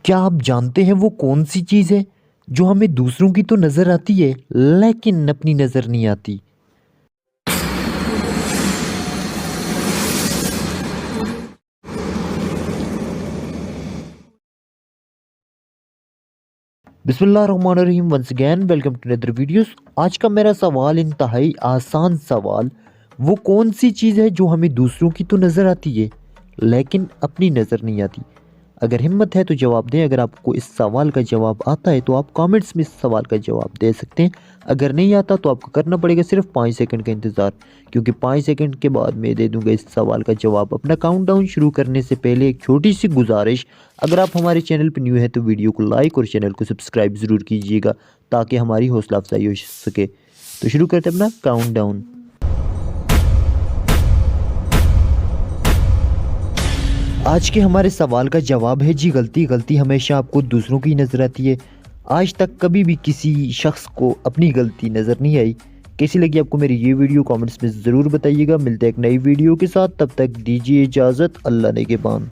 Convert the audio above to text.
क्या आप जानते हैं वो कौन सी चीज़ है जो हमें दूसरों की तो नज़र आती है लेकिन अपनी नज़र नहीं आती। बिस्मिल्लाहिर्रहमानिर्रहीम, once again welcome to another videos. आज का मेरा सवाल इंतहाई आसान सवाल, वो कौन सी चीज़ है जो हमें दूसरों की तो नज़र आती है लेकिन अपनी नज़र नहीं आती। अगर हिम्मत है तो जवाब दें। अगर आपको इस सवाल का जवाब आता है तो आप कमेंट्स में इस सवाल का जवाब दे सकते हैं। अगर नहीं आता तो आपको करना पड़ेगा सिर्फ 5 सेकंड का इंतज़ार, क्योंकि 5 सेकंड के बाद मैं दे दूंगा इस सवाल का जवाब। अपना काउंटडाउन शुरू करने से पहले एक छोटी सी गुजारिश, अगर आप हमारे चैनल पर न्यू है तो वीडियो को लाइक और चैनल को सब्सक्राइब ज़रूर कीजिएगा ताकि हमारी हौसला अफजाई हो सके। तो शुरू करते हैं अपना काउंटडाउन। आज के हमारे सवाल का जवाब है जी गलती। गलती हमेशा आपको दूसरों की नज़र आती है। आज तक कभी भी किसी शख्स को अपनी गलती नज़र नहीं आई। कैसी लगी आपको मेरी ये वीडियो, कमेंट्स में ज़रूर बताइएगा। मिलते हैं एक नई वीडियो के साथ, तब तक दीजिए इजाज़त। अल्लाह ने के बान।